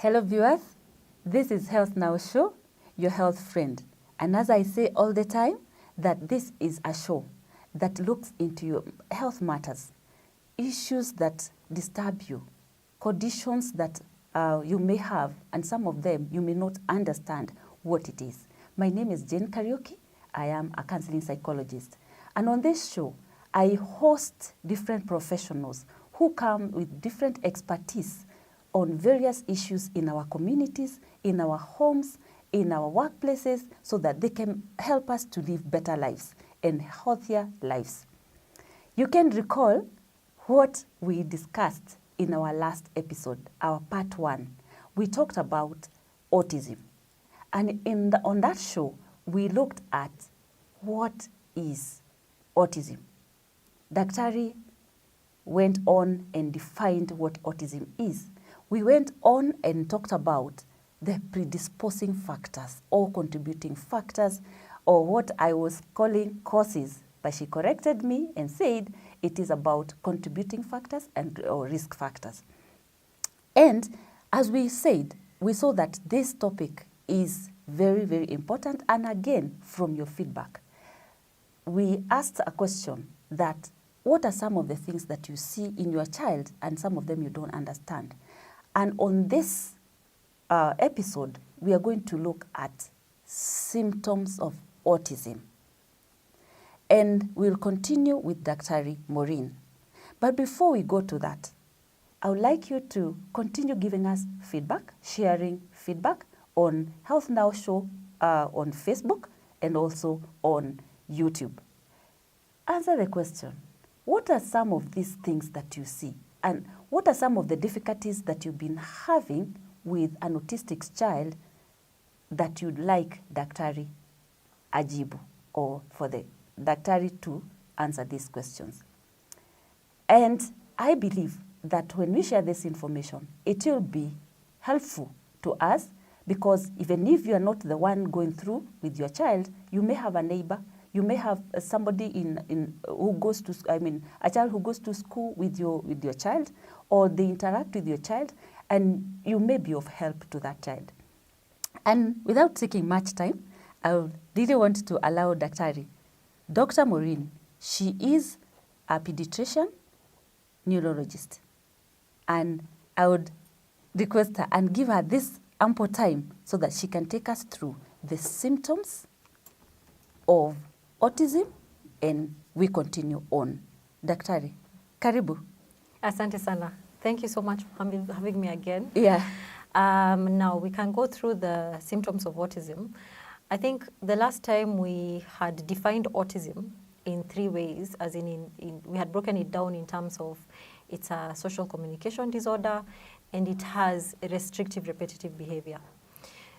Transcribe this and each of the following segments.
Hello viewers, this is Health Now Show, your health friend. And as I say all the time, that this is a show that looks into your health matters, issues that disturb you, conditions that you may have, and some of them you may not understand what it is. My name is Jane Karaoke. I am a counseling psychologist. And on this show, I host different professionals who come with different expertise on various issues in our communities, in our homes, in our workplaces, so that they can help us to live better lives and healthier lives. You can recall what we discussed in our last episode, our part 1. We talked about autism. And on that show, we looked at what is autism. Daktari went on and defined what autism is. We went on and talked about the predisposing factors or contributing factors, or what I was calling causes, but she corrected me and said it is about contributing factors or risk factors. And as we said, we saw that this topic is very, very important. And again, from your feedback, we asked a question that what are some of the things that you see in your child and some of them you don't understand? And on this episode, we are going to look at symptoms of autism. And we'll continue with Dr. Maureen. But before we go to that, I would like you to continue giving us feedback, sharing feedback on Health Now Show on Facebook and also on YouTube. Answer the question, what are some of these things that you see? And what are some of the difficulties that you've been having with an autistic child that you'd like Daktari ajibu, or for the Daktari to answer these questions? And I believe that when we share this information, it will be helpful to us, because even if you are not the one going through with your child, you may have a neighbor, you may have somebody who goes to, a child who goes to school with your child, or they interact with your child, and you may be of help to that child. And without taking much time, I really want to allow Dr. Maureen. She is a pediatrician, neurologist, and I would request her and give her this ample time so that she can take us through the symptoms of autism, and we continue on. Daktari, karibu. Asante sana. Thank you so much for having me again. Yeah. Now we can go through the symptoms of autism. I think the last time we had defined autism in 3 ways, as we had broken it down in terms of it's a social communication disorder and it has a restrictive repetitive behavior.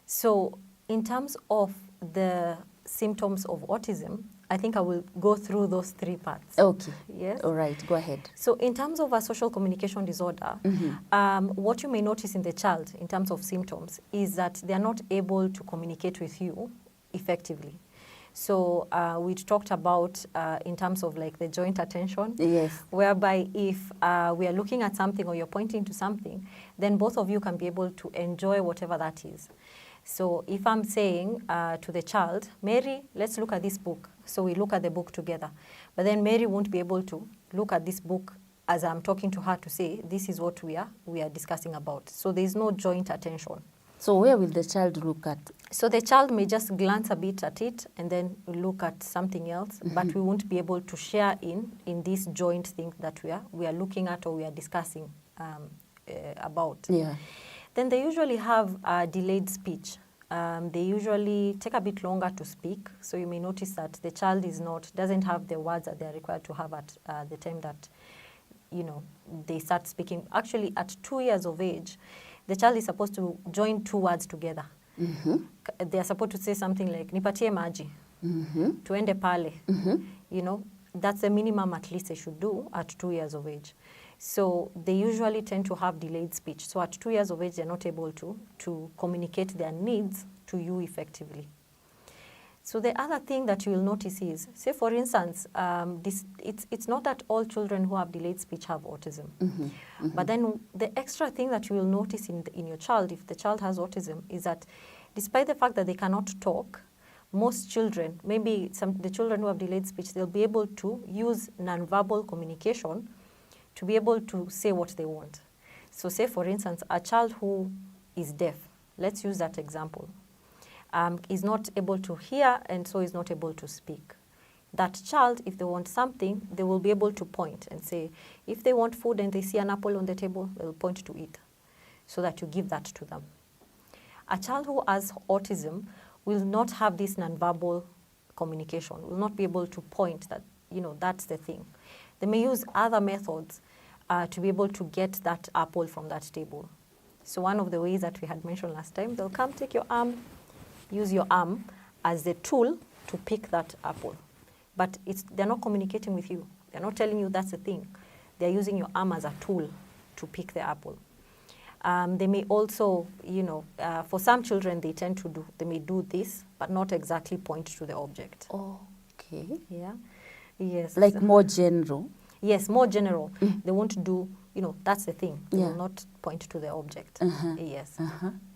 So in terms of the symptoms of autism, I think I will go through those 3 parts. Okay. Yes. All right, go ahead. So in terms of a social communication disorder, what you may notice in the child in terms of symptoms is that they are not able to communicate with you effectively. So we talked about in terms of like the joint attention, yes, whereby if we are looking at something or you're pointing to something, then both of you can be able to enjoy whatever that is. So if I'm saying to the child, Mary, let's look at this book. So we look at the book together. But then Mary won't be able to look at this book as I'm talking to her to say, this is what we are discussing about. So there's no joint attention. So where will the child look at? So the child may just glance a bit at it and then look at something else, but we won't be able to share in this joint thing that we are looking at or we are discussing about. Yeah. Then they usually have delayed speech. They usually take a bit longer to speak. So you may notice that the child doesn't have the words that they are required to have at the time that, they start speaking. Actually, at 2 years of age, the child is supposed to join 2 words together. They are supposed to say something like, nipatie maji, tuende pale. That's the minimum at least they should do at 2 years of age. So they usually tend to have delayed speech. So at 2 years of age, they're not able to communicate their needs to you effectively. So the other thing that you will notice is, say for instance, it's not that all children who have delayed speech have autism. But then the extra thing that you will notice in your child, if the child has autism, is that despite the fact that they cannot talk, most children, maybe the children who have delayed speech, they'll be able to use nonverbal communication to be able to say what they want. So say for instance, a child who is deaf, let's use that example, is not able to hear and so is not able to speak. That child, if they want something, they will be able to point and say, if they want food and they see an apple on the table, they'll point to it so that you give that to them. A child who has autism will not have this nonverbal communication, will not be able to point that, that's the thing. They may use other methods to be able to get that apple from that table. So one of the ways that we had mentioned last time, they'll come take your arm, use your arm as the tool to pick that apple. But they're not communicating with you. They're not telling you that's the thing. They're using your arm as a tool to pick the apple. They may also, for some children, they may do this, but not exactly point to the object. Okay. Yeah. Yes. Like more general. Yes, more general. They won't do, that's the thing. They will not point to the object. Yes.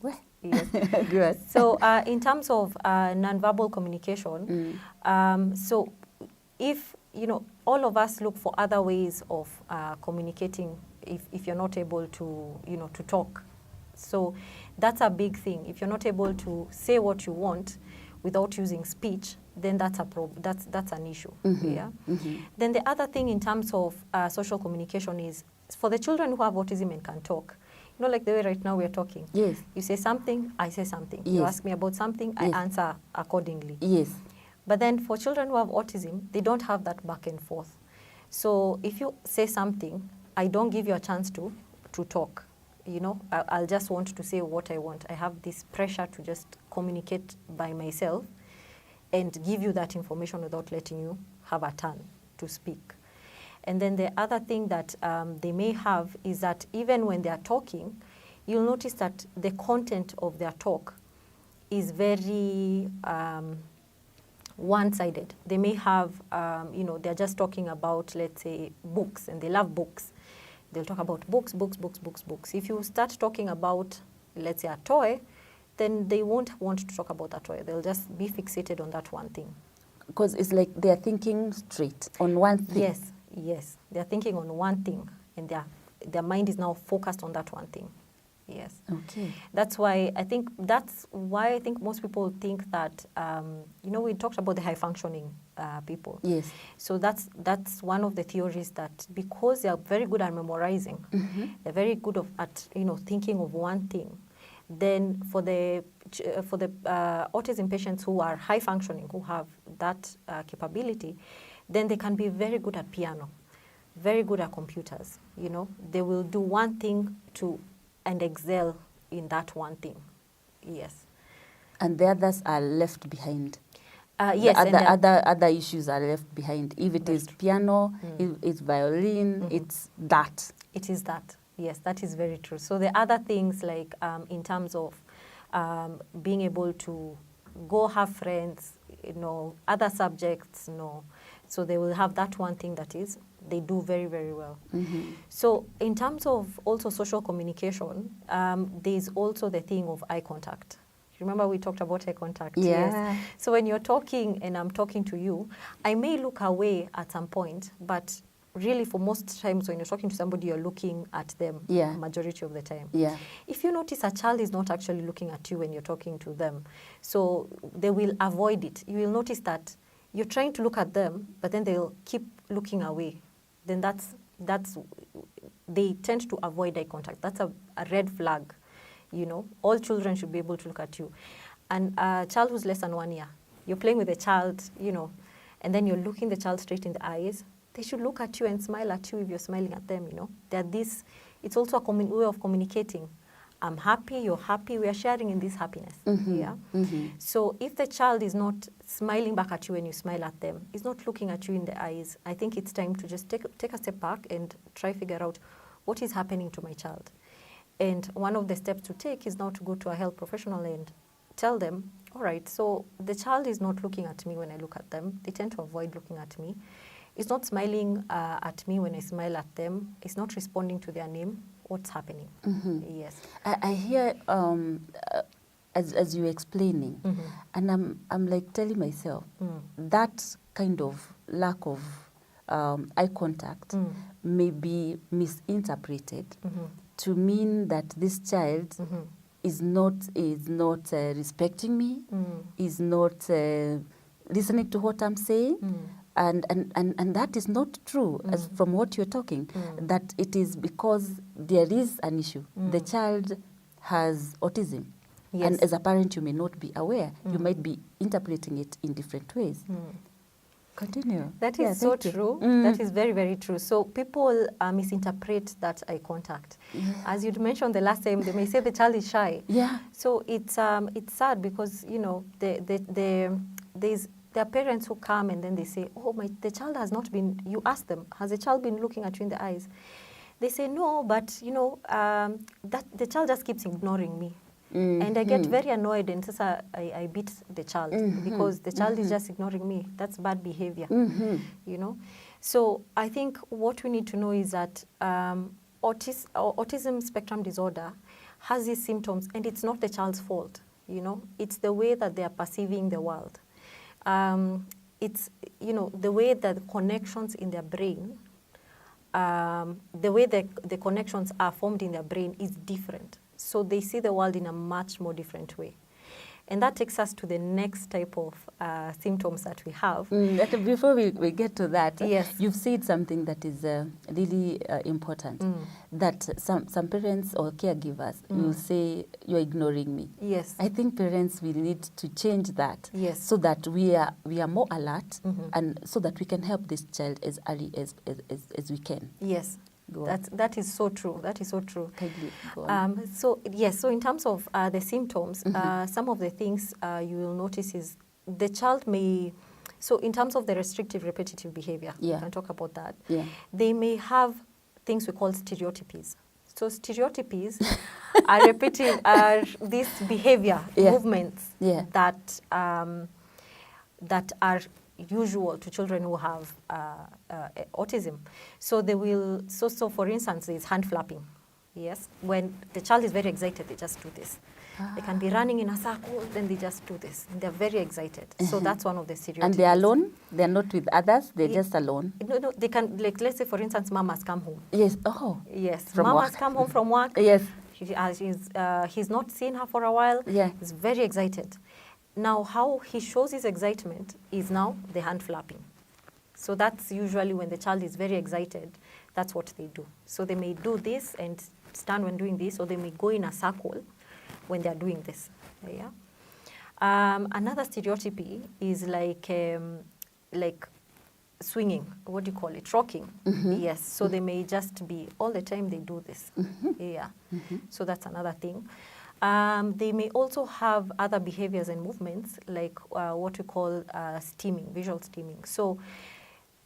Well. Yes. Good. So in terms of nonverbal communication, so if, all of us look for other ways of communicating if you're not able to, to talk. So that's a big thing. If you're not able to say what you want without using speech, then that's a problem. That's an issue. Yeah. Then the other thing in terms of social communication is for the children who have autism and can talk. Like the way right now we're talking. Yes. You say something, I say something. Yes. You ask me about something, Yes. I answer accordingly. Yes. But then for children who have autism, they don't have that back and forth. So if you say something, I don't give you a chance to talk. I'll just want to say what I want. I have this pressure to just communicate by myself and give you that information without letting you have a turn to speak. And then the other thing that they may have is that even when they are talking, you'll notice that the content of their talk is very one-sided. They may have, they're just talking about, let's say, books, and they love books. They'll talk about books, books, books, books, books. If you start talking about, let's say, a toy, then they won't want to talk about that toy. They'll just be fixated on that one thing. Because it's like they're thinking straight on one thing. Yes. They're thinking on one thing, and their mind is now focused on that one thing. Yes. Okay. That's why I think most people think that, we talked about the high-functioning people. Yes. So that's one of the theories that because they are very good at memorizing, they're very good at thinking of one thing. Then for the autism patients who are high-functioning, who have that capability, then they can be very good at piano, very good at computers. They will do one thing and excel in that one thing. Yes. And the others are left behind. Yes. Other issues are left behind. If it is piano, if it's violin, it's that. It is that. Yes, that is very true. So the other things like in terms of being able to go have friends, other subjects, so they will have that one thing that is they do very, very well. So in terms of also social communication, there's also the thing of eye contact. Remember we talked about eye contact? Yeah. Yes. So when you're talking and I'm talking to you, I may look away at some point, but really for most times when you're talking to somebody, you're looking at them majority of the time. Yeah. If you notice a child is not actually looking at you when you're talking to them, so they will avoid it. You will notice that you're trying to look at them, but then they'll keep looking away. Then they tend to avoid eye contact. That's a red flag. All children should be able to look at you. And a child who's less than 1 year, you're playing with a child, and then you're looking the child straight in the eyes, they should look at you and smile at you if you're smiling at them, It's also a way of communicating. I'm happy, you're happy, we are sharing in this happiness. Yeah. So if the child is not smiling back at you when you smile at them, is not looking at you in the eyes, I think it's time to just take a step back and try figure out what is happening to my child. And one of the steps to take is now to go to a health professional and tell them All right, so the child is not looking at me when I look at them. They tend to avoid looking at me. It's not smiling at me when I smile at them. It's not responding to their name. What's happening? Yes. I hear as you're explaining, and I'm like telling myself that kind of lack of eye contact may be misinterpreted to mean that this child is not respecting me, is not listening to what I'm saying. And that is not true, as from what you're talking, that it is because there is an issue. The child has autism. Yes. And as a parent, you may not be aware. You might be interpreting it in different ways. Continue. That is so true. That is very, very true. So people misinterpret that eye contact. Yeah. As you mentioned the last time, they may say the child is shy. Yeah. So it's sad because, you know, there are parents who come and then they say, oh, the child has not been, you ask them, has the child been looking at you in the eyes? They say, no, but, you know, that the child just keeps ignoring me. And I get very annoyed, and so I beat the child because the child is just ignoring me. That's bad behavior, you know. So I think what we need to know is that autism spectrum disorder has these symptoms, and it's not the child's fault, you know. It's the way that they are perceiving the world. It's, you know, the way that the connections in their brain, the way the connections are formed in their brain is different. So they see the world in a much more different way. And that takes us to the next type of symptoms that we have. Before we get to that, yes. You've said something that is really important, that some parents or caregivers will say, you're ignoring me. Yes. I think parents will need to change that, yes, so that we are more alert, and so that we can help this child as early as we can. Yes. That is so true. That is so true. Go on. So yes, so in terms of the symptoms, some of the things you will notice is the child may, so in terms of the restrictive repetitive behavior, we can talk about that. Yeah. They may have things we call stereotypies. So stereotypies are repeating these behavior movements that that are usual to children who have autism. So they will, so for instance, there's hand flapping. Yes, when the child is very excited, they just do this. They can be running in a circle, then they just do this. And they're very excited. So that's one of the stereotypes. And they're alone? They're not with others? They're just alone? No, they can, like, let's say, for instance, mom has come home. Yes, oh. Yes, from mom work. has come home from work. Yes. He's not seen her for a while. Yeah. He's very excited. Now, how he shows his excitement is now the hand flapping. So that's usually when the child is very excited, that's what they do. So they may do this and stand when doing this, or they may go in a circle when they're doing this. Yeah. Another stereotypy is like swinging, what do you call it, rocking. Yes, so they may just be, all the time they do this. Yeah, so that's another thing. They may also have other behaviors and movements, like what we call steaming, visual steaming. So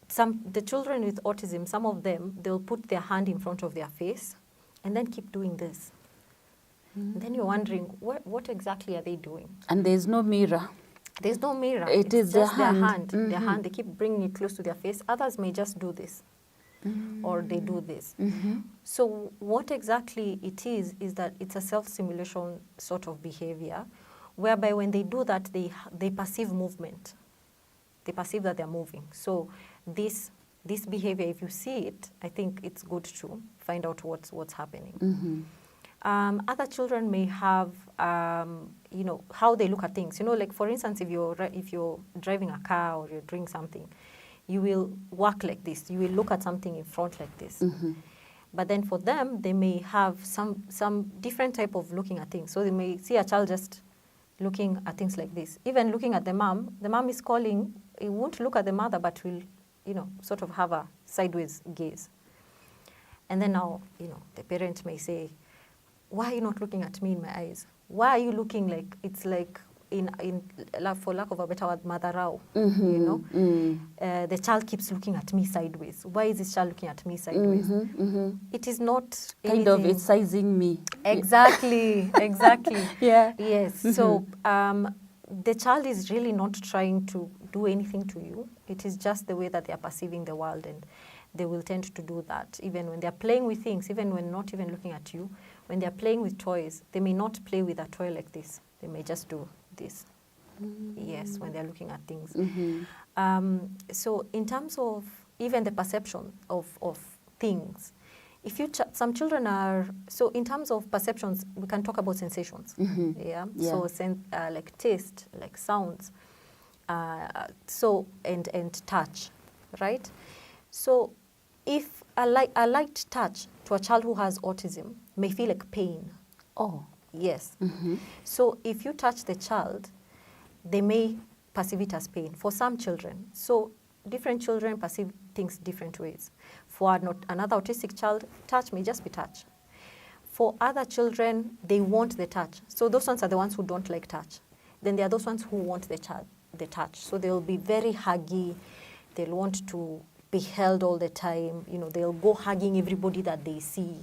the children with autism, some of them, they'll put their hand in front of their face and then keep doing this. And then you're wondering, what exactly are they doing? And there's no mirror. There's no mirror. It's just their hand. Their hand, they keep bringing it close to their face. Others may just do this. Or they do this. So what exactly it is that it's a self-stimulation sort of behavior, whereby when they do that, they perceive movement. They perceive that they're moving. So this behavior, if you see it, I think it's good to find out what's happening. Other children may have, you know, how they look at things. You know, like for instance, if you're driving a car or you're doing something, you will walk like this. You will look at something in front like this. But then for them, they may have some different type of looking at things. So they may see a child just looking at things like this. Even looking at the mom is calling. He won't look at the mother, but will, you know, sort of have a sideways gaze. And then now, you know, the parent may say, why are you not looking at me in my eyes? Why are you looking like, it's like, for lack of a better word, madarao, you know? The child keeps looking at me sideways. Why is this child looking at me sideways? It is not kind of, it's sizing me. Exactly, exactly. Yeah. Yes. So the child is really not trying to do anything to you. It is just the way that they are perceiving the world, and they will tend to do that even when they are playing with things, even when not even looking at you. When they are playing with toys, they may not play with a toy like this. They may just do this. Yes, when they're looking at things. So in terms of even the perception of things, if you some children are, so in terms of perceptions, we can talk about sensations. Yeah. So like taste, like sounds, so and touch, right? So if a light touch to a child who has autism may feel like pain. Oh. Yes. So if you touch the child, they may perceive it as pain for some children. So different children perceive things different ways. For another autistic child, touch may just be touch. For other children, they want the touch. So those ones are the ones who don't like touch. Then there are those ones who want the touch. So they'll be very huggy. They'll want to be held all the time. You know, they'll go hugging everybody that they see.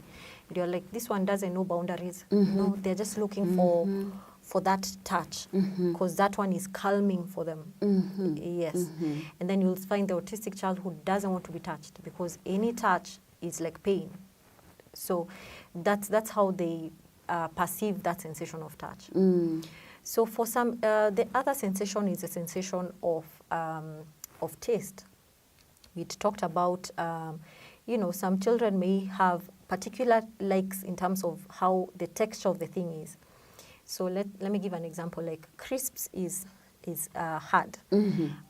They're like, this one doesn't know boundaries. No, they're just looking for that touch, because that one is calming for them. Yes. And then you'll find the autistic child who doesn't want to be touched, because any touch is like pain. So that's how they perceive that sensation of touch. So for some, the other sensation is a sensation of taste. We talked about, you know, some children may have particular likes in terms of how the texture of the thing is. So let me give an example. Like crisps is hard,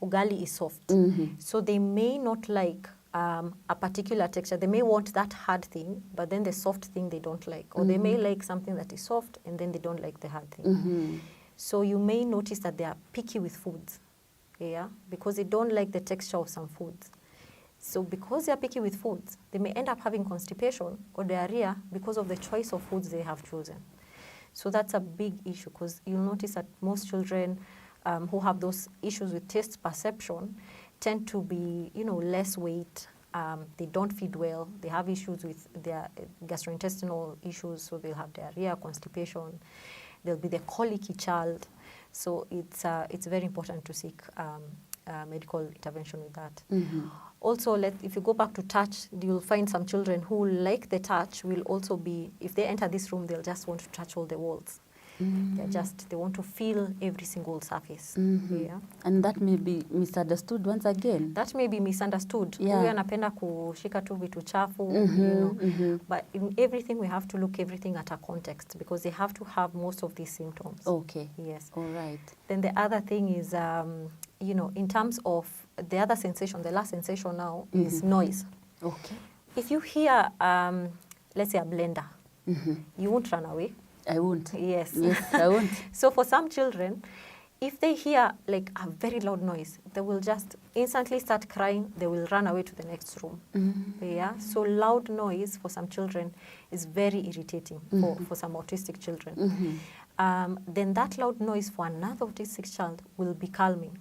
ugali is soft. So they may not like a particular texture. They may want that hard thing, but then the soft thing they don't like. Or they may like something that is soft, and then they don't like the hard thing. So you may notice that they are picky with foods, yeah, because they don't like the texture of some foods. So because they are picky with foods, they may end up having constipation or diarrhea because of the choice of foods they have chosen. So that's a big issue, because you'll notice that most children who have those issues with taste perception tend to be, you know, less weight. They don't feed well. They have issues with their gastrointestinal issues, so they'll have diarrhea, constipation. They'll be the colicky child. So it's very important to seek medical intervention with that. Also, if you go back to touch, you'll find some children who like the touch will also be, if they enter this room, they'll just want to touch all the walls. They want to feel every single surface. Yeah. And that may be misunderstood once again. That may be misunderstood. Yeah. Huyu anapenda kushika tu vitu chafu, you know. But in everything, we have to look everything at a context, because they have to have most of these symptoms. Okay. Yes. All right. Then the other thing is, you know, in terms of the other sensation, the last sensation now is noise. Okay. If you hear, let's say, a blender, you won't run away. I won't. Yes. Yes, I won't. So for some children, if they hear like a very loud noise, they will just instantly start crying. They will run away to the next room. Yeah. So loud noise for some children is very irritating for some autistic children. Then that loud noise for another autistic child will be calming.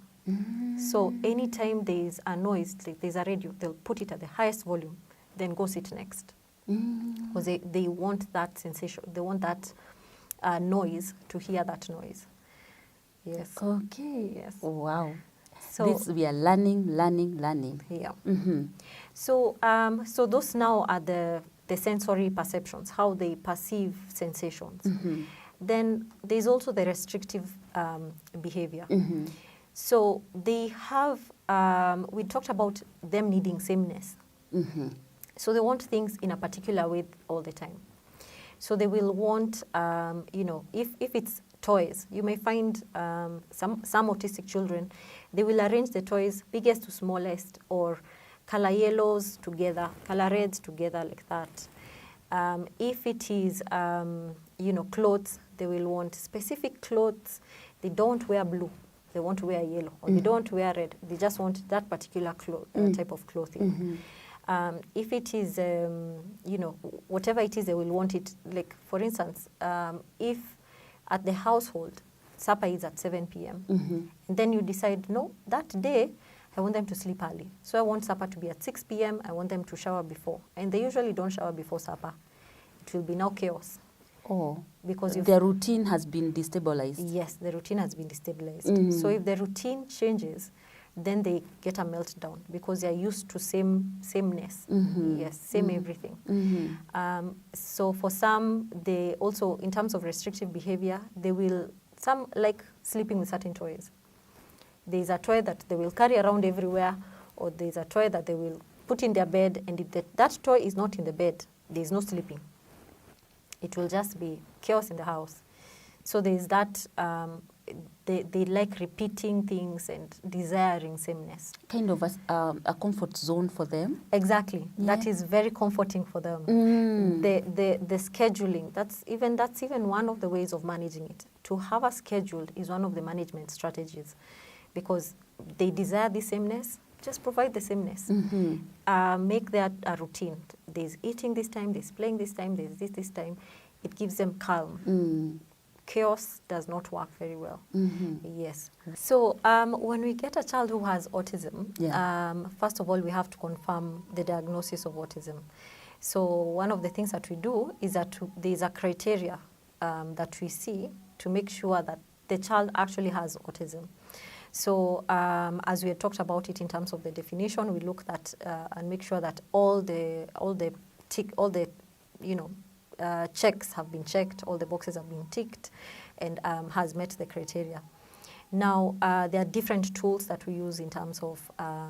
So anytime there is a noise, like there's a radio, they'll put it at the highest volume, then go sit next. Because they want that sensation, they want that noise, to hear that noise. Yes. Okay. Yes. Wow. So this we are learning. Yeah. So so those now are the sensory perceptions, how they perceive sensations. Then there's also the restrictive behavior. So they have, we talked about them needing sameness. So they want things in a particular way all the time. So they will want, you know, if it's toys, you may find some autistic children, they will arrange the toys biggest to smallest, or color yellows together, color reds together, like that. If it is, you know, clothes, they will want specific clothes. They don't wear blue. They want to wear yellow, or they don't wear red. They just want that particular type of clothing. If it is, you know, whatever it is, they will want it. Like, for instance, if at the household, supper is at 7 p.m., and then you decide, no, that day, I want them to sleep early. So I want supper to be at 6 p.m. I want them to shower before. And they usually don't shower before supper. It will be now chaos. Oh, because their routine has been destabilized. Yes, the routine has been destabilized. Mm. So if the routine changes, then they get a meltdown because they're used to sameness. Yes, same everything. So for some, they also, in terms of restrictive behavior, they will, some like sleeping with certain toys. There's a toy that they will carry around everywhere, or there's a toy that they will put in their bed, and if that toy is not in the bed, there's no sleeping. It will just be chaos in the house. So there's that, they like repeating things and desiring sameness. Kind of a comfort zone for them. Exactly. Yeah. That is very comforting for them. The scheduling, that's even one of the ways of managing it. To have a schedule is one of the management strategies, because they desire the sameness. Just provide the sameness. Make that a routine. There's eating this time, there's playing this time, there's this time. It gives them calm. Chaos does not work very well. Yes. So when we get a child who has autism, first of all, we have to confirm the diagnosis of autism. So one of the things that we do is that there's a criteria that we see to make sure that the child actually has autism. So as we had talked about it in terms of the definition, we look at and make sure that all the checks have been checked, all the boxes have been ticked, and has met the criteria. Now, there are different tools that we use in terms of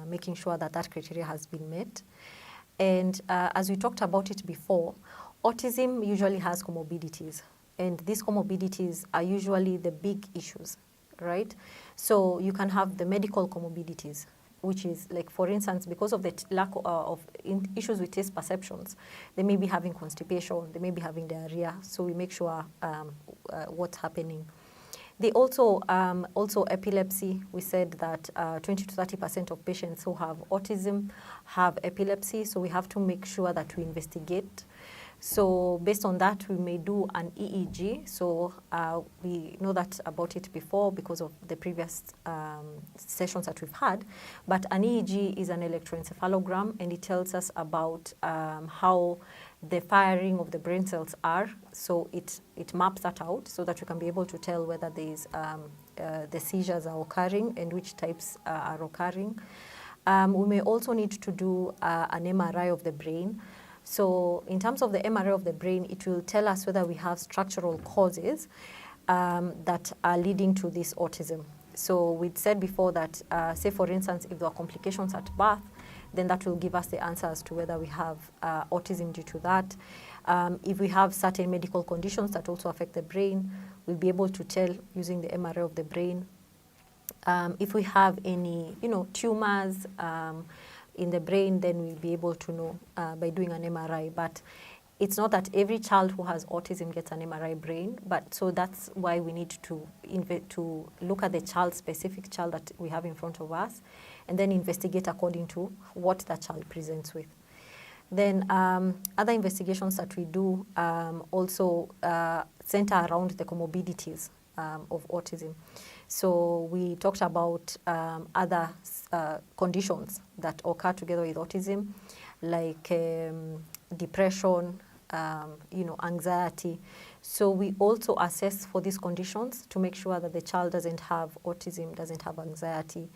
making sure that that criteria has been met. And as we talked about it before, autism usually has comorbidities, and these comorbidities are usually the big issues, right? So you can have the medical comorbidities, which is like, for instance, because of the lack of issues with taste perceptions, they may be having constipation, they may be having diarrhea, so we make sure what's happening. They also epilepsy. We said that 20 to 30% of patients who have autism have epilepsy, so we have to make sure that we investigate. So based on that, we may do an EEG. So we know that about it before because of the previous sessions that we've had. But an EEG is an electroencephalogram, and it tells us about how the firing of the brain cells are. So it maps that out so that we can be able to tell whether the seizures are occurring and which types are occurring. We may also need to do an MRI of the brain. So in terms of the MRI of the brain, it will tell us whether we have structural causes that are leading to this autism. So we'd said before that, say for instance, if there are complications at birth, then that will give us the answer as to whether we have autism due to that. If we have certain medical conditions that also affect the brain, we'll be able to tell using the MRI of the brain. If we have any, tumors in the brain, then we'll be able to know by doing an MRI. But it's not that every child who has autism gets an MRI brain, but so that's why we need to look at the specific child that we have in front of us, and then investigate according to what that child presents with. Then other investigations that we do also center around the comorbidities of autism. So we talked about other conditions that occur together with autism, like depression, anxiety. So we also assess for these conditions to make sure that the child doesn't have autism, doesn't have anxiety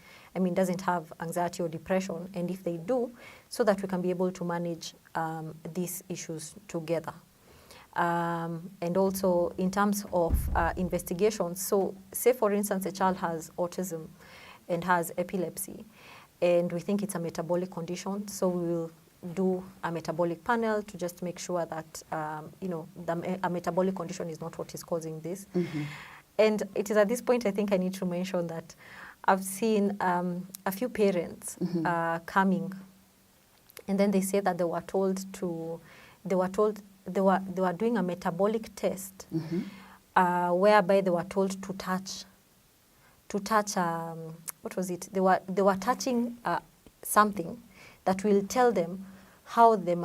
or depression, and if they do, so that we can be able to manage these issues together. And also in terms of investigations, so say for instance a child has autism and has epilepsy, and we think it's a metabolic condition, so we will do a metabolic panel to just make sure that a metabolic condition is not what is causing this. And it is at this point I think I need to mention that I've seen a few parents coming, and then they say that they were doing a metabolic test, whereby they were told to touch. What was it? They were touching something that will tell them how the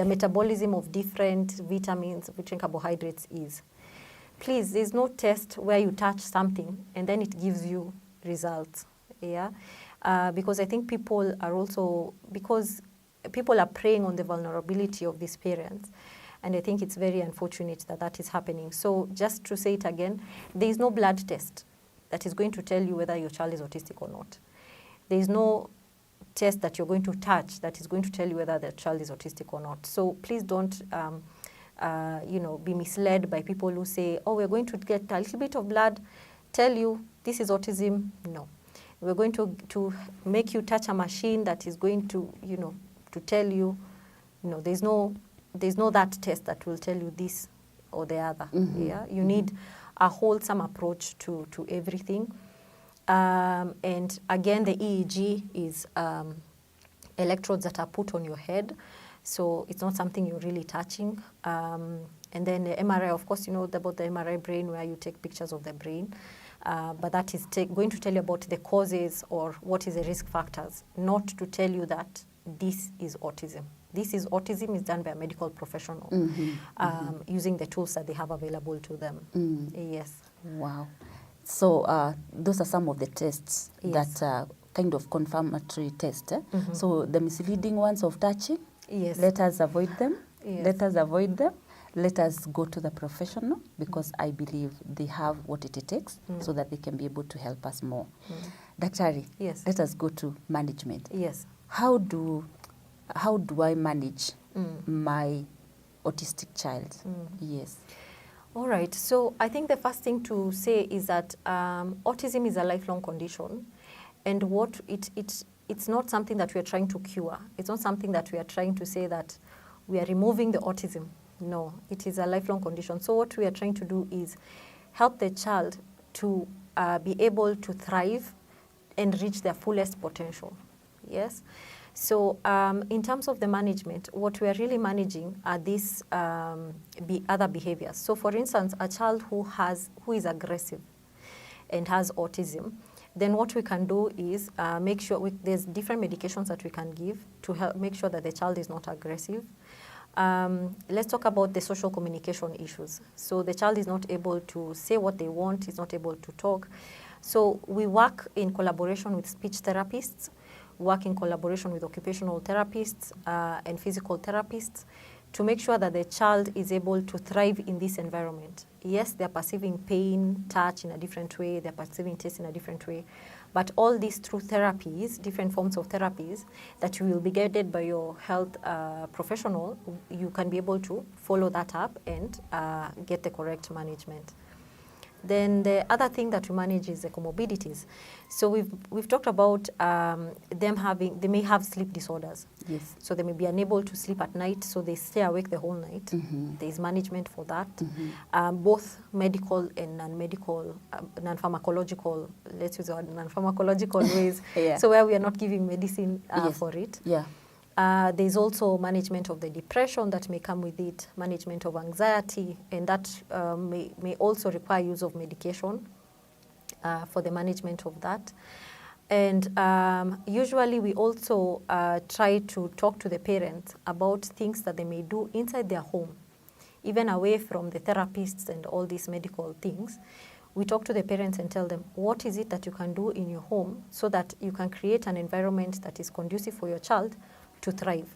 metabolism of different vitamins, different carbohydrates is. Please, there's no test where you touch something and then it gives you results. Yeah, because I think people are preying on the vulnerability of these parents. And I think it's very unfortunate that that is happening. So just to say it again, there is no blood test that is going to tell you whether your child is autistic or not. There is no test that you're going to touch that is going to tell you whether the child is autistic or not. So please don't be misled by people who say, oh, we're going to get a little bit of blood, tell you this is autism. No. We're going to make you touch a machine that is going to, to tell you, there's no that test that will tell you this or the other. Yeah, you need a wholesome approach to everything. And again, the EEG is electrodes that are put on your head, so it's not something you're really touching. And then the MRI, of course, you know about the MRI brain, where you take pictures of the brain. But that is going to tell you about the causes or what is the risk factors, not to tell you that this is autism. This is autism is done by a medical professional using the tools that they have available to them. Yes. Wow. So those are some of the tests that are kind of confirmatory tests. So the misleading ones of touching, let us avoid them. Let us avoid them. Let us go to the professional, because I believe they have what it takes so that they can be able to help us more. Daktari, let us go to management. Yes. How do I manage my autistic child? Yes. All right. So I think the first thing to say is that autism is a lifelong condition, and it's not something that we are trying to cure. It's not something that we are trying to say that we are removing the autism. No, it is a lifelong condition. So what we are trying to do is help the child to be able to thrive and reach their fullest potential. Yes. So in terms of the management, what we are really managing are these other behaviors. So for instance, a child who is aggressive and has autism, then what we can do is make sure there's different medications that we can give to help make sure that the child is not aggressive. Let's talk about the social communication issues. So the child is not able to say what they want, is not able to talk. So we work in collaboration with speech therapists, work in collaboration with occupational therapists and physical therapists to make sure that the child is able to thrive in this environment. Yes, they're perceiving pain, touch in a different way, they're perceiving taste in a different way, but all these through therapies, different forms of therapies that you will be guided by your health professional, you can be able to follow that up and get the correct management. Then the other thing that we manage is the comorbidities. So we've talked about they may have sleep disorders. Yes. So they may be unable to sleep at night, so they stay awake the whole night. There is management for that, both medical and non-medical, non-pharmacological, let's use the word non-pharmacological ways. So where we are not giving medicine for it. Yeah. There's also management of the depression that may come with it, management of anxiety, and that may also require use of medication for the management of that. And usually we also try to talk to the parents about things that they may do inside their home, even away from the therapists and all these medical things. We talk to the parents and tell them, what is it that you can do in your home so that you can create an environment that is conducive for your child to thrive.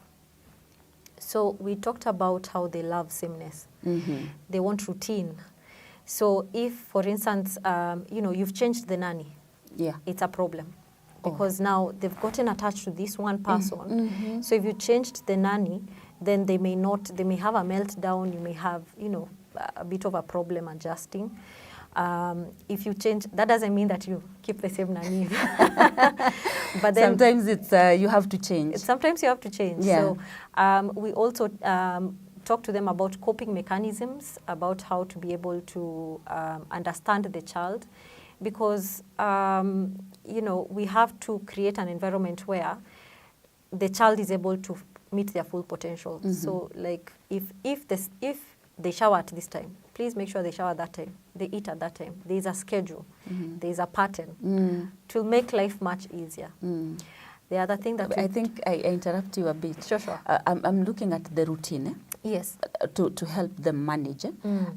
So we talked about how they love sameness. They want routine. So if, for instance, you've changed the nanny, it's a problem. Because now they've gotten attached to this one person. So if you changed the nanny, then they may have a meltdown, you may have, a bit of a problem adjusting. If you change, that doesn't mean that you keep the same nanny. But then sometimes it's you have to change. Sometimes you have to change. Yeah. So we also talk to them about coping mechanisms, about how to be able to understand the child, because we have to create an environment where the child is able to meet their full potential. So, like if they shower at this time, please make sure they shower at that time. They eat at that time. There is a schedule. There is a pattern. To make life much easier. The other thing that I think I interrupt you a bit. Sure. I'm looking at the routine. Yes. To help them manage.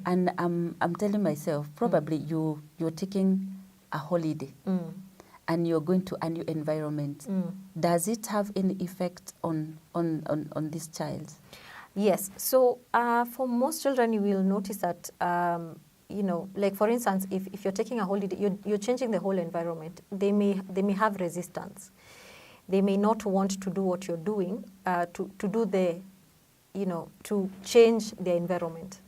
And I'm telling myself, probably you're taking a holiday. And you're going to a new environment. Does it have any effect on this child? Yes. So for most children, you will notice that, you know, like for instance, if you're taking a holiday, you're changing the whole environment. They may have resistance. They may not want to do what you're doing, to do the, you know, to change their environment.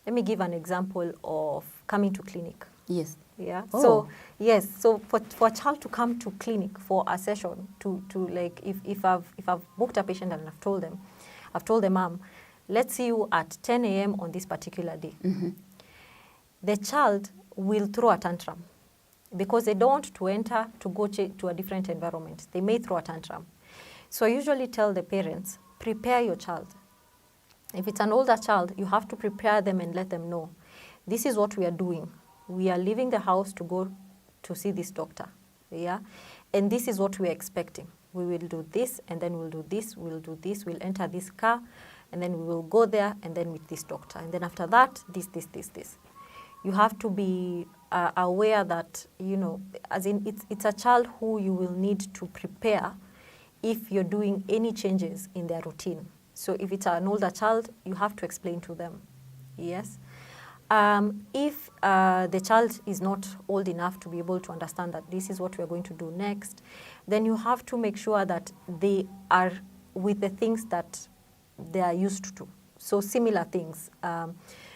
Let me give an example of coming to clinic. Yes. Yeah. Oh. So yes. So for a child to come to clinic for a session, to like if I've booked a patient and I've told the mom, let's see you at 10 a.m. on this particular day. Mm-hmm. The child will throw a tantrum because they don't want to enter to go to a different environment. They may throw a tantrum. So I usually tell the parents, prepare your child. If it's an older child, you have to prepare them and let them know, this is what we are doing. We are leaving the house to go to see this doctor, yeah? And this is what we are expecting. We will do this, and then we'll do this, we'll do this, we'll enter this car, and then we will go there, and then meet this doctor. And then after that, this. You have to be aware that, you know, as in it's a child who you will need to prepare if you're doing any changes in their routine. So if it's an older child, you have to explain to them, yes? If the child is not old enough to be able to understand that this is what we're going to do next, then you have to make sure that they are with the things that they are used to. So similar things.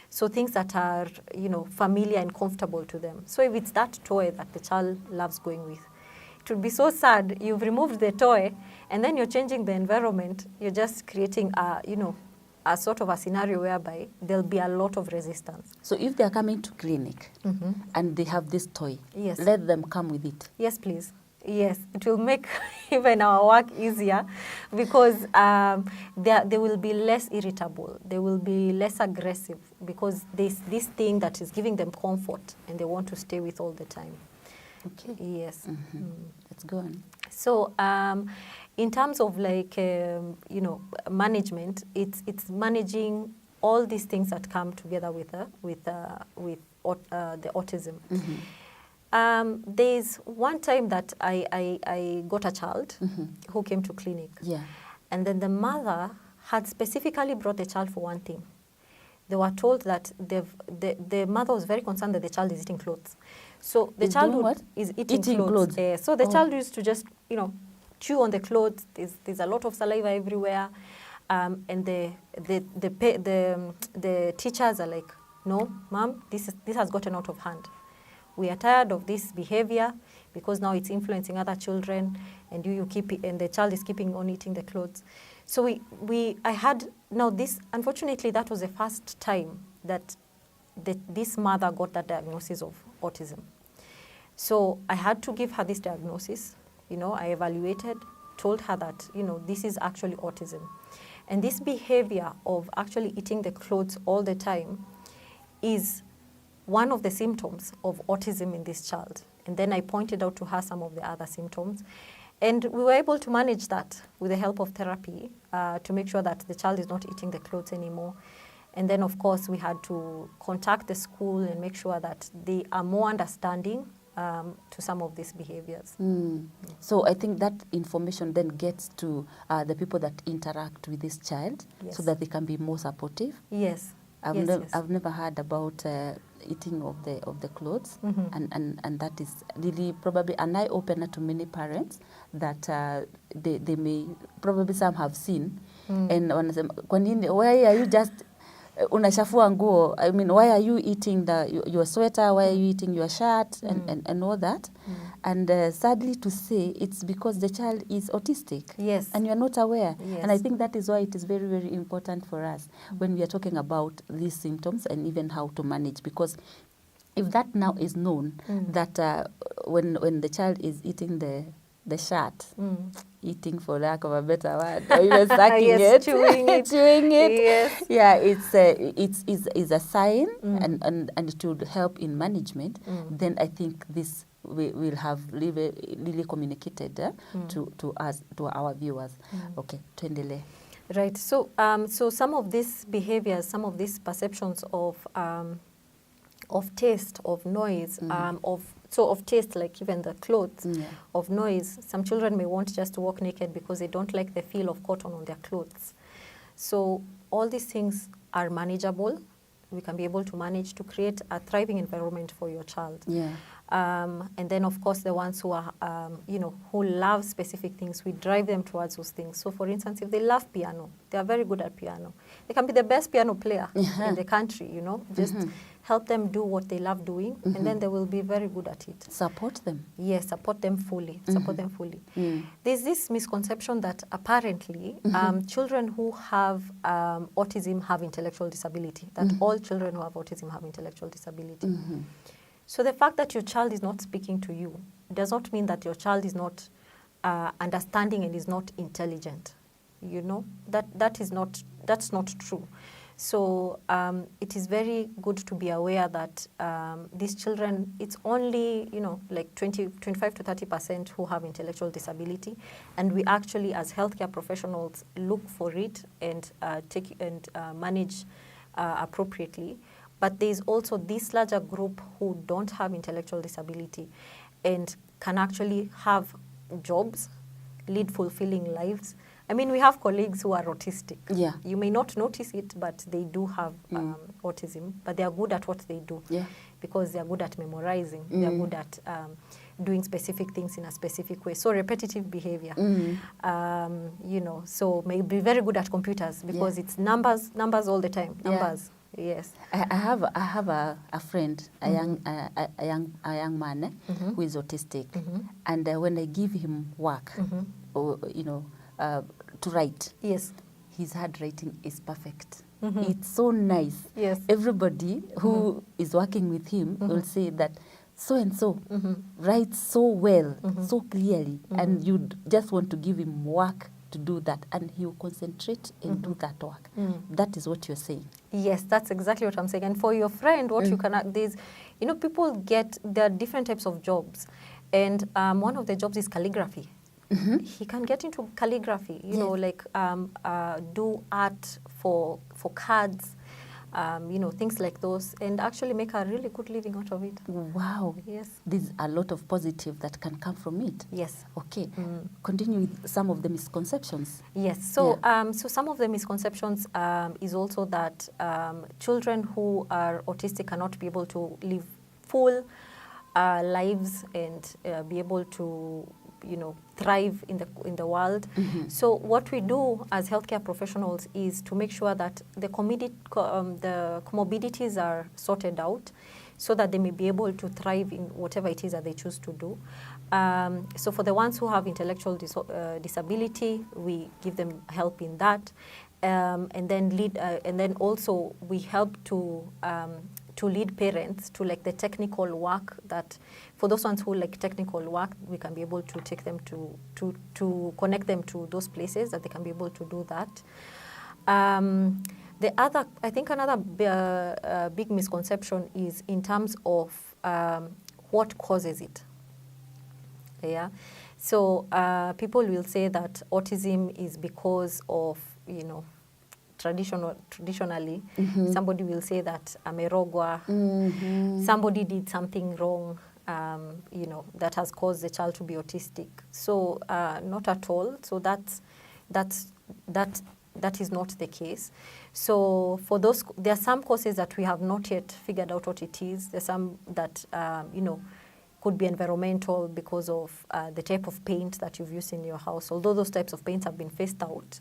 So things that are, you know, familiar and comfortable to them. So if it's that toy that the child loves going with, it would be so sad. You've removed the toy, and then you're changing the environment. You're just creating a, you know, a sort of a scenario whereby there'll be a lot of resistance. So if they're coming to clinic and they have this toy, yes, let them come with it. Yes, please. Yes, it will make even our work easier because they will be less irritable. They will be less aggressive because there's this thing that is giving them comfort and they want to stay with all the time. Okay. Yes. Let's go on. So in terms of like, you know, management, it's managing all these things that come together with the autism. There's one time that I got a child who came to clinic. Yeah. And then the mother had specifically brought the child for one thing. They were told that the mother was very concerned that the child is eating clothes. So the child is eating clothes. So the child used to just, you know, chew on the clothes. There's a lot of saliva everywhere. And the teachers are like, no, mom, this has gotten out of hand. We are tired of this behavior because now it's influencing other children, and you keep it, and the child is keeping on eating the clothes. So unfortunately, that was the first time that this mother got that diagnosis of autism. So I had to give her this diagnosis. You know, I evaluated, told her that, you know, this is actually autism. And this behavior of actually eating the clothes all the time is one of the symptoms of autism in this child. And then I pointed out to her some of the other symptoms. And we were able to manage that with the help of therapy to make sure that the child is not eating the clothes anymore. And then, of course, we had to contact the school and make sure that they are more understanding to some of these behaviors. So I think that information then gets to the people that interact with this child, yes, so that they can be more supportive. Yes. I've never heard about eating of the clothes, and that is really probably an eye opener to many parents that they may probably some have seen, and wanasema, kwa nini, why are you just unachafua nguo? I mean, why are you eating your sweater? Why are you eating your shirt and all that? And sadly to say, it's because the child is autistic. Yes. And you're not aware. Yes. And I think that is why it is very, very important for us when we are talking about these symptoms and even how to manage. Because if that now is known, that when the child is eating the shirt, eating for lack of a better word, or even sucking yes, it, chewing it, yes, yeah, it's a sign, and it will help in management. Then I think this will have really communicated to us, to our viewers. Okay, tuendelee. Right. So so some of these behaviors, some of these perceptions of taste, of noise, of taste, like even the clothes, of noise. Some children may want just to walk naked because they don't like the feel of cotton on their clothes. So all these things are manageable. We can be able to manage to create a thriving environment for your child. Yeah. And then, of course, the ones who are, who love specific things, we drive them towards those things. So, for instance, if they love piano, they are very good at piano. They can be the best piano player in the country, just help them do what they love doing, and then they will be very good at it. Support them. Yes, support them fully. Support them fully. There's this misconception that apparently children who have autism have intellectual disability, that all children who have autism have intellectual disability. So the fact that your child is not speaking to you does not mean that your child is not understanding and is not intelligent. That's not true. So it is very good to be aware that these children, it's only, like 25 to 30% who have intellectual disability. And we actually, as healthcare professionals, look for it and manage appropriately. But there's also this larger group who don't have intellectual disability and can actually have jobs, lead fulfilling lives. I mean, we have colleagues who are autistic. Yeah. You may not notice it, but they do have autism, but they are good at what they do. Yeah. Because they are good at memorizing. They are good at doing specific things in a specific way. So repetitive behavior. So may be very good at computers because it's numbers all the time. Numbers. Yes. I have a friend, a young man who is autistic, and when I give him work, or to write, yes, his handwriting is perfect. It's so nice. Yes. Everybody who is working with him will say that so and so writes so well, so clearly, and you just want to give him work to do that, and he will concentrate and do that work. That is what you're saying. Yes, that's exactly what I'm saying. And for your friend, what you can, there's, people there are different types of jobs. And one of the jobs is calligraphy. He can get into calligraphy, like do art for cards, things like those, and actually make a really good living out of it. Wow. Yes. There's a lot of positive that can come from it. Yes. Okay. Continue with some of the misconceptions. Yes. So, so some of the misconceptions is also that children who are autistic cannot be able to live full lives and be able to thrive in the world. So what we do as healthcare professionals is to make sure that the comorbidities are sorted out so that they may be able to thrive in whatever it is that they choose to do. So for the ones who have intellectual disability, we give them help in that, and then also we help to lead parents to like the technical work that, for those ones who like technical work, we can be able to take them to connect them to those places that they can be able to do that. Another big misconception is in terms of what causes it. Yeah, so people will say that autism is because of, traditionally, somebody will say that amerogwa, somebody did something wrong, that has caused the child to be autistic. So not at all. So that is not the case. So for those, there are some causes that we have not yet figured out what it is. There's some that could be environmental because of the type of paint that you've used in your house. Although those types of paints have been phased out.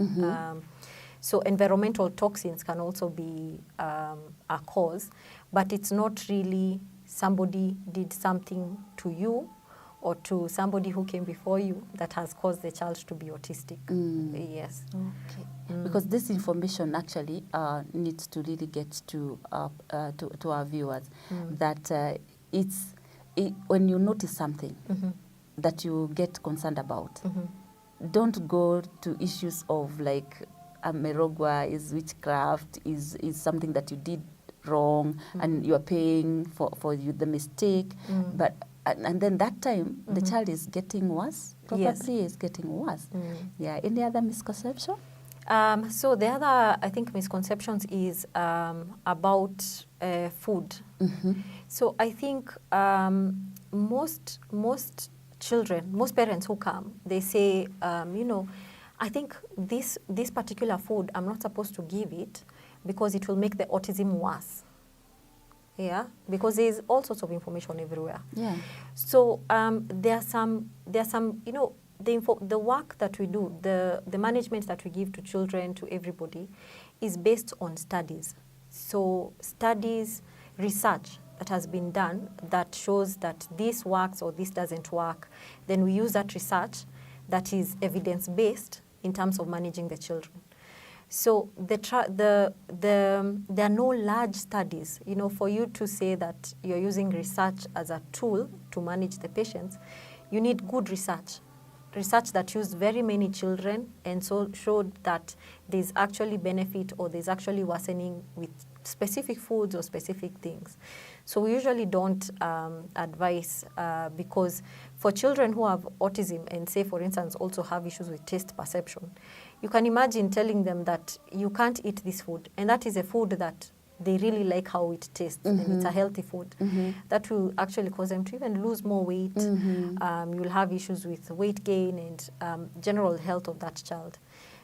So environmental toxins can also be a cause, but it's not really somebody did something to you or to somebody who came before you that has caused the child to be autistic. Yes. Okay. Because this information actually needs to really get to our viewers, that when you notice something that you get concerned about, don't go to issues of like amerogwa is witchcraft, is something that you did wrong and you are paying for the mistake, but and then that time the child is getting worse, probably is getting worse. Yeah. Any other misconception? So the other, I think, misconceptions is about food. So I think most children, most parents who come, they say, I think this particular food, I'm not supposed to give it because it will make the autism worse. Yeah, because there's all sorts of information everywhere. Yeah. So there are some, you know, the work that we do, the management that we give to children, to everybody, is based on studies. So studies, research that has been done that shows that this works or this doesn't work. Then we use that research that is evidence-based in terms of managing the children. So there are no large studies. You know, for you to say that you're using research as a tool to manage the patients, you need good research that used very many children and so showed that there's actually benefit or there's actually worsening with specific foods or specific things. So we usually don't advise because for children who have autism and say, for instance, also have issues with taste perception, you can imagine telling them that you can't eat this food, and that is a food that they really like how it tastes, and it's a healthy food. That will actually cause them to even lose more weight. You'll have issues with weight gain and general health of that child.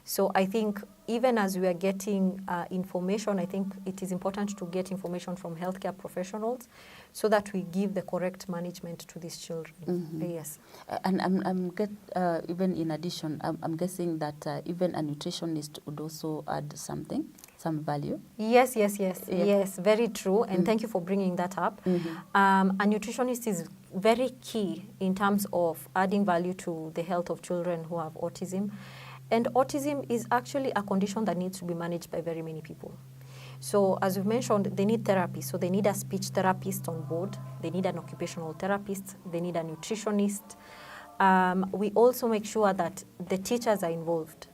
So I think even as we are getting information, I think it is important to get information from healthcare professionals so that we give the correct management to these children. Yes. And even in addition, I'm guessing that even a nutritionist would also add something, some value. Yes, very true. And thank you for bringing that up. A nutritionist is very key in terms of adding value to the health of children who have autism. And autism is actually a condition that needs to be managed by very many people. So as we've mentioned, they need therapy. So they need a speech therapist on board. They need an occupational therapist. They need a nutritionist. We also make sure that the teachers are involved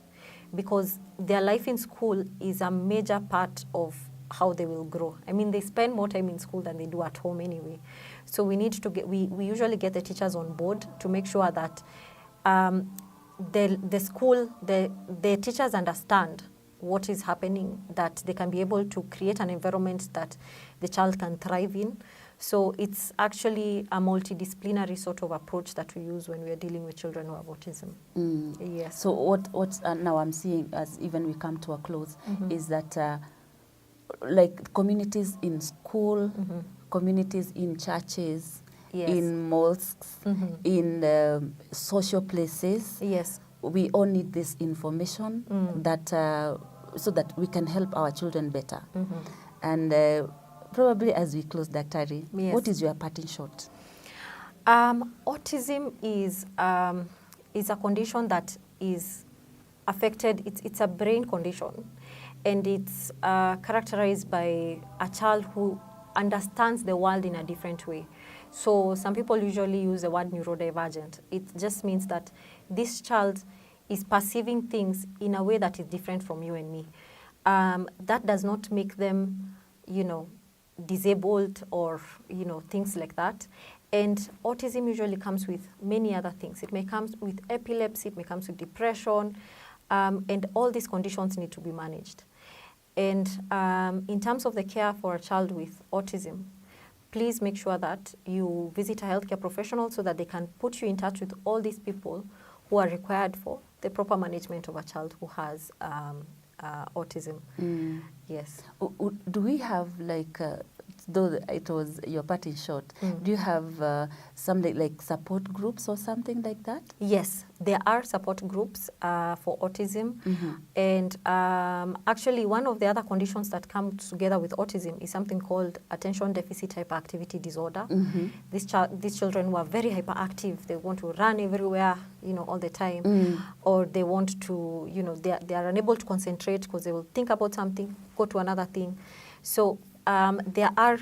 because their life in school is a major part of how they will grow. I mean, they spend more time in school than they do at home anyway. So we need to get, we usually get the teachers on board to make sure that the school, the teachers understand what is happening, that they can be able to create an environment that the child can thrive in. So it's actually a multidisciplinary sort of approach that we use when we are dealing with children who have autism. Yes. So what now I'm seeing as even we come to a close is that like communities in school, communities in churches, in mosques, in social places. Yes. We all need this information that so that we can help our children better. And probably as we close, Dr. Ari, what is your parting shot? Autism is a condition that is affected. It's a brain condition, and it's characterized by a child who understands the world in a different way. So some people usually use the word neurodivergent. It just means that this child is perceiving things in a way that is different from you and me. That does not make them, you know, disabled or, you know, things like that. And autism usually comes with many other things. It may come with epilepsy, it may come with depression, and all these conditions need to be managed. And in terms of the care for a child with autism, please make sure that you visit a healthcare professional so that they can put you in touch with all these people who are required for the proper management of a child who has autism. Yes. Do we have like, though it was your parting shot, do you have some like support groups or something like that? Yes, there are support groups for autism. And actually one of the other conditions that come together with autism is something called attention deficit hyperactivity disorder. These children who are very hyperactive, they want to run everywhere, you know, all the time, or they want to, you know, they are unable to concentrate because they will think about something, go to another thing. So there are,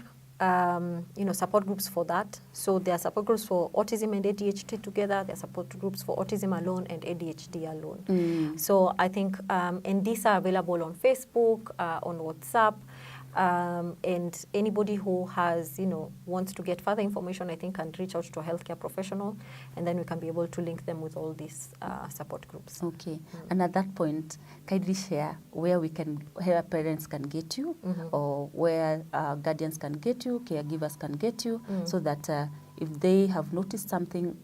you know, support groups for that. So there are support groups for autism and ADHD together. There are support groups for autism alone and ADHD alone. So I think, and these are available on Facebook, on WhatsApp, and anybody who has, you know, wants to get further information, I think, can reach out to a healthcare professional, and then we can be able to link them with all these support groups. Okay. And at that point, kindly share where parents can get you, or where guardians can get you, caregivers can get you, so that if they have noticed something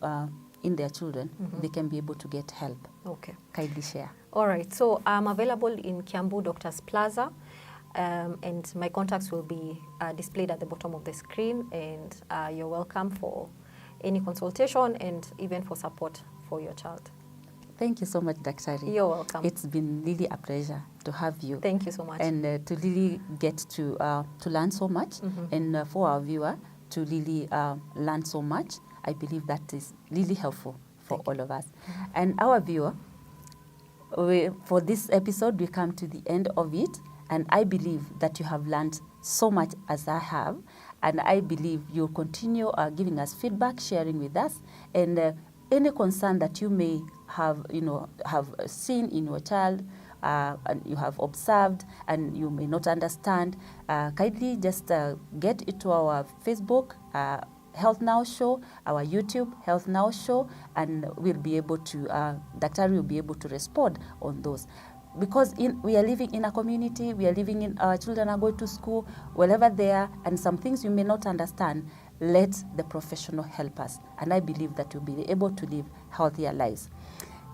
in their children, they can be able to get help. Okay. Kindly share. All right, so I'm available in Kiambu Doctors Plaza, and my contacts will be displayed at the bottom of the screen, and you're welcome for any consultation and even for support for your child. Thank you so much, Dr. You're welcome. It's been really a pleasure to have you. Thank you so much. And to really get to learn so much, and for our viewer to really learn so much. I believe that is really helpful for all of us. And our viewer, for this episode, we come to the end of it, and I believe that you have learned so much as I have, and I believe you'll continue giving us feedback, sharing with us, and any concern that you may have seen in your child, and you have observed and you may not understand, kindly just get into our Facebook Health Now Show, our YouTube Health Now Show, and we'll be able to, Dr. will be able to respond on those. Because we are living in a community, we are living in, our children are going to school, wherever they are, and some things you may not understand, let the professional help us. And I believe that we'll be able to live healthier lives.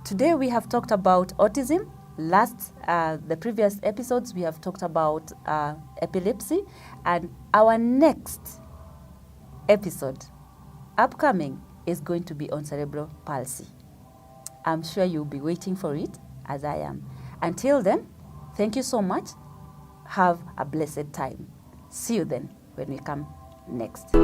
Today we have talked about autism. The previous episodes we have talked about epilepsy, and our next episode upcoming is going to be on cerebral palsy. I'm sure you'll be waiting for it, as I am. Until then, thank you so much. Have a blessed time. See you then when we come next.